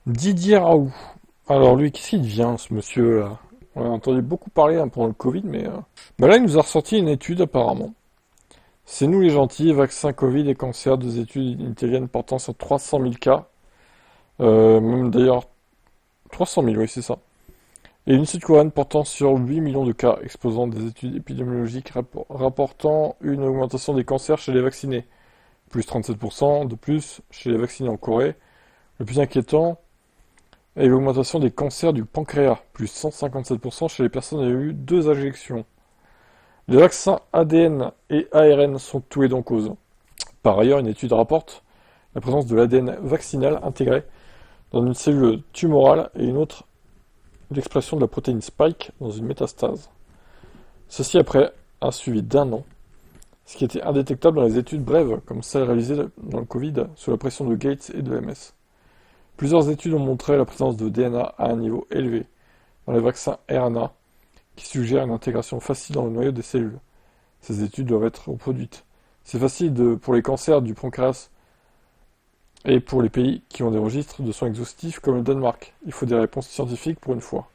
Didier Raoult. Alors lui, qu'est-ce qu'il devient, ce monsieur-là? On a entendu beaucoup parler pendant le Covid, mais bah là, il nous a ressorti une étude apparemment. C'est nous les gentils, vaccins Covid et cancer, deux études italiennes portant sur 300 000 cas. Même d'ailleurs, 300 000, oui, c'est ça. Et une sud-coréenne portant sur 8 millions de cas, exposant des études épidémiologiques rapportant une augmentation des cancers chez les vaccinés. Plus 37% de plus chez les vaccinés en Corée. Le plus inquiétant est l'augmentation des cancers du pancréas, plus 157% chez les personnes ayant eu deux injections. Les vaccins ADN et ARN sont tous les deux en cause. Par ailleurs, une étude rapporte la présence de l'ADN vaccinal intégré dans une cellule tumorale et une autre l'expression de la protéine Spike dans une métastase. Ceci après un suivi d'un an, ce qui était indétectable dans les études brèves, comme celle réalisée dans le Covid sous la pression de Gates et de l'OMS. Plusieurs études ont montré la présence de DNA à un niveau élevé dans les vaccins RNA, qui suggèrent une intégration facile dans le noyau des cellules. Ces études doivent être reproduites. C'est facile pour les cancers du pancréas et pour les pays qui ont des registres de soins exhaustifs comme le Danemark. Il faut des réponses scientifiques pour une fois.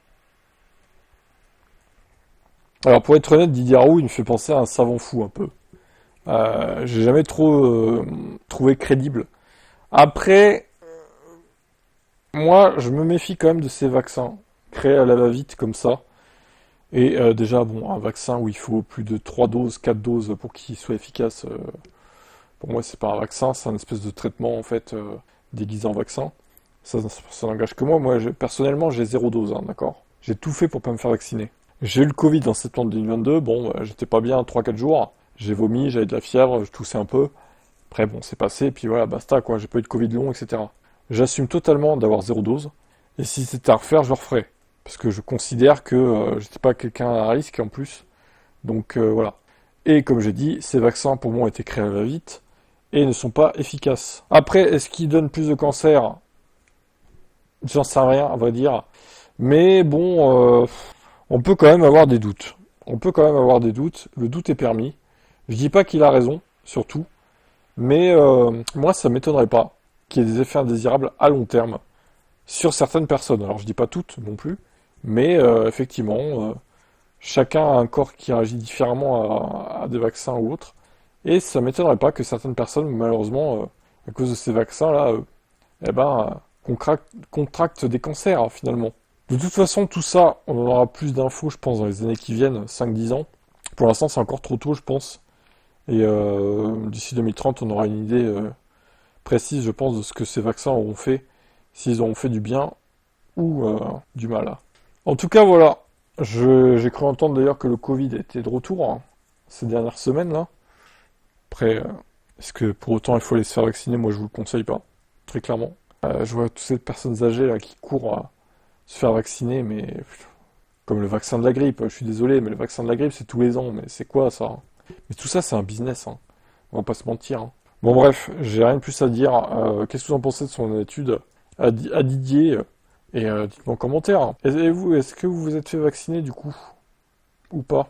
Alors pour être honnête, Didier Raoult, il me fait penser à un savant fou un peu. J'ai jamais trop trouvé crédible. Après, moi, je me méfie quand même de ces vaccins créés à la va-vite comme ça. Et déjà, bon, un vaccin où il faut plus de 3 doses, 4 doses pour qu'il soit efficace, pour moi, c'est pas un vaccin, c'est un espèce de traitement en fait déguisé en vaccin. Ça n'engage que moi. Moi, personnellement, j'ai 0 dose, hein, d'accord. J'ai tout fait pour pas me faire vacciner. J'ai eu le Covid en septembre 2022. Bon, j'étais pas bien 3-4 jours. J'ai vomi, j'avais de la fièvre, je toussais un peu. Après, bon, c'est passé, et puis voilà, basta, quoi. J'ai pas eu de Covid long, etc. J'assume totalement d'avoir 0 dose. Et si c'était à refaire, je le referais. Parce que je considère que j'étais pas quelqu'un à risque en plus. Donc voilà. Et comme j'ai dit, ces vaccins pour moi ont été créés à la vite et ne sont pas efficaces. Après, est-ce qu'ils donnent plus de cancer? J'en sais rien, à vrai dire. Mais bon, on peut quand même avoir des doutes. On peut quand même avoir des doutes. Le doute est permis. Je dis pas qu'il a raison, surtout. Mais moi, ça m'étonnerait pas qu'il y ait des effets indésirables à long terme sur certaines personnes. Alors, je dis pas toutes non plus. Mais effectivement, chacun a un corps qui réagit différemment à des vaccins ou autres. Et ça m'étonnerait pas que certaines personnes, malheureusement, à cause de ces vaccins-là, eh ben, contractent des cancers, hein, finalement. De toute façon, tout ça, on en aura plus d'infos, je pense, dans les années qui viennent, 5-10 ans. Pour l'instant, c'est encore trop tôt, je pense. Et d'ici 2030, on aura une idée précise, je pense, de ce que ces vaccins auront fait, s'ils auront fait du bien ou du mal. En tout cas, voilà. J'ai cru entendre d'ailleurs que le Covid était de retour, hein, ces dernières semaines là. Après, est-ce que pour autant il faut aller se faire vacciner? Moi, je vous le conseille pas, très clairement. Je vois toutes ces personnes âgées là qui courent à se faire vacciner, mais comme le vaccin de la grippe. Je suis désolé, mais le vaccin de la grippe c'est tous les ans. Mais c'est quoi ça? Mais tout ça, c'est un business, hein. On va pas se mentir, hein. Bon bref, j'ai rien de plus à dire. Qu'est-ce que vous en pensez de son étude à Didier? Et dites-moi en commentaire. Et vous, est-ce que vous vous êtes fait vacciner du coup? Ou pas?